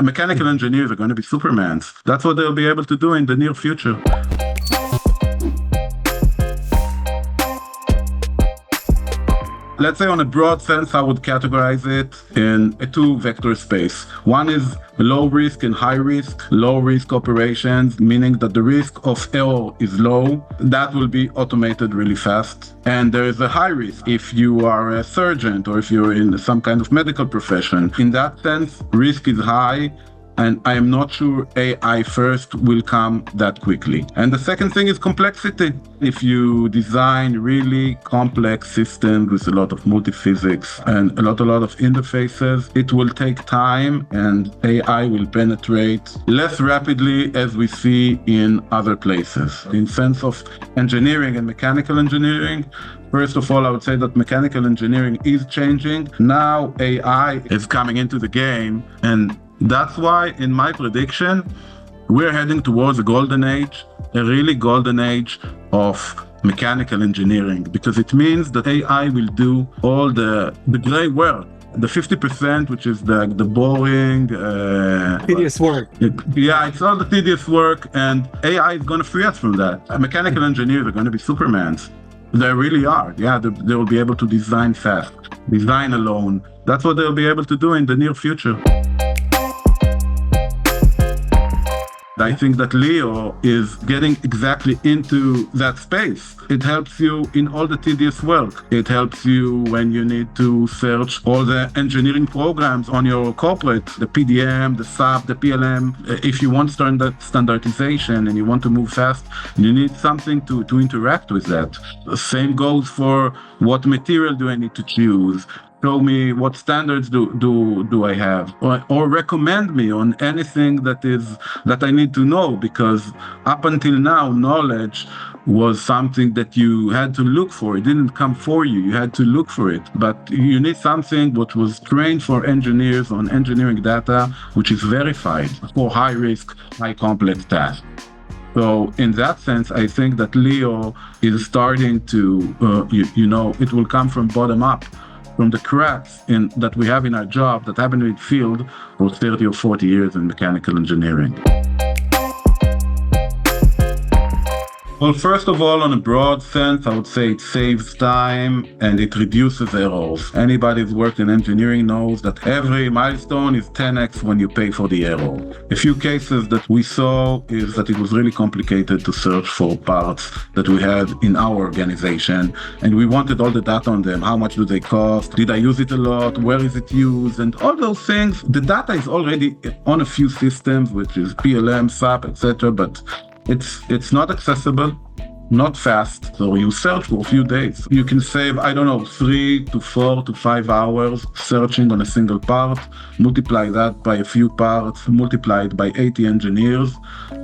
Mechanical engineers are going to be Supermans. That's what they'll be able to do in the near future. Let's say on a broad sense, I would categorize it in a two-vector space. One is low risk and high risk. Low risk operations, meaning that the risk of error is low. That will be automated really fast. And there is a high risk if you are a surgeon or if you're in some kind of medical profession. In that sense, risk is high. And I am not sure AI first will come that quickly. And the second thing is complexity. If you design really complex systems with a lot of multi-physics and a lot of interfaces, it will take time and AI will penetrate less rapidly as we see in other places. In sense of engineering and mechanical engineering, first of all, I would say that mechanical engineering is changing. Now AI is coming into the game, and that's why, in my prediction, we're heading towards a golden age, a really golden age of mechanical engineering, because it means that AI will do all the gray work. The 50%, which is the boring... tedious work. It's all the tedious work, and AI is going to free us from that. Mechanical engineers are going to be Supermans. They really are. They will be able to design fast, design alone. That's what they'll be able to do in the near future. I think that Leo is getting exactly into that space. It helps you in all the tedious work. It helps you when you need to search all the engineering programs on your corporate, the PDM, the SAP, the PLM. If you want standardization and you want to move fast, you need something to interact with that. The same goes for what material do I need to choose. Show me what standards do I have, or recommend me on anything that I need to know, because up until now, knowledge was something that you had to look for. It didn't come for you. You had to look for it. But you need something that was trained for engineers on engineering data, which is verified for high risk, high complex tasks. So in that sense, I think that Leo is starting to, it will come from bottom up, from the cracks that we have in our job that haven't been filled for 30 or 40 years in mechanical engineering. Well, first of all, on a broad sense, I would say it saves time and it reduces errors. Anybody who's worked in engineering knows that every milestone is 10x when you pay for the error. A few cases that we saw is that it was really complicated to search for parts that we had in our organization, and we wanted all the data on them. How much do they cost? Did I use it a lot? Where is it used? And all those things. The data is already on a few systems, which is PLM, SAP, etc., but it's not accessible, not fast. So you search for a few days. You can save, 3 to 4 to 5 hours searching on a single part, multiply that by a few parts, multiply it by 80 engineers,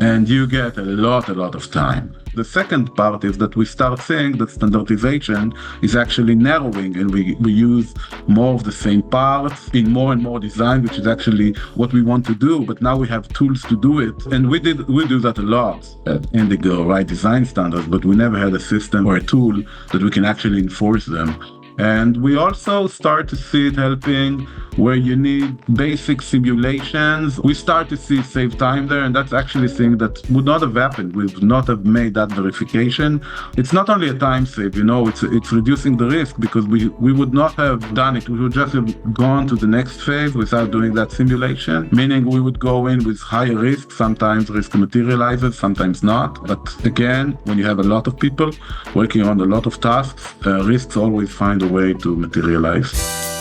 and you get a lot of time. The second part is that we start seeing that standardization is actually narrowing, and we use more of the same parts in more and more design, which is actually what we want to do. But now we have tools to do it. And we do that a lot at Indigo, right? Design standards, but we never had a system or a tool that we can actually enforce them. And we also start to see it helping where you need basic simulations. We start to see save time there, and that's actually a thing that would not have happened. We would not have made that verification. It's not only a time save, it's reducing the risk, because we would not have done it. We would just have gone to the next phase without doing that simulation, meaning we would go in with higher risk. Sometimes risk materializes, sometimes not. But again, when you have a lot of people working on a lot of tasks, risks always find a way to materialize.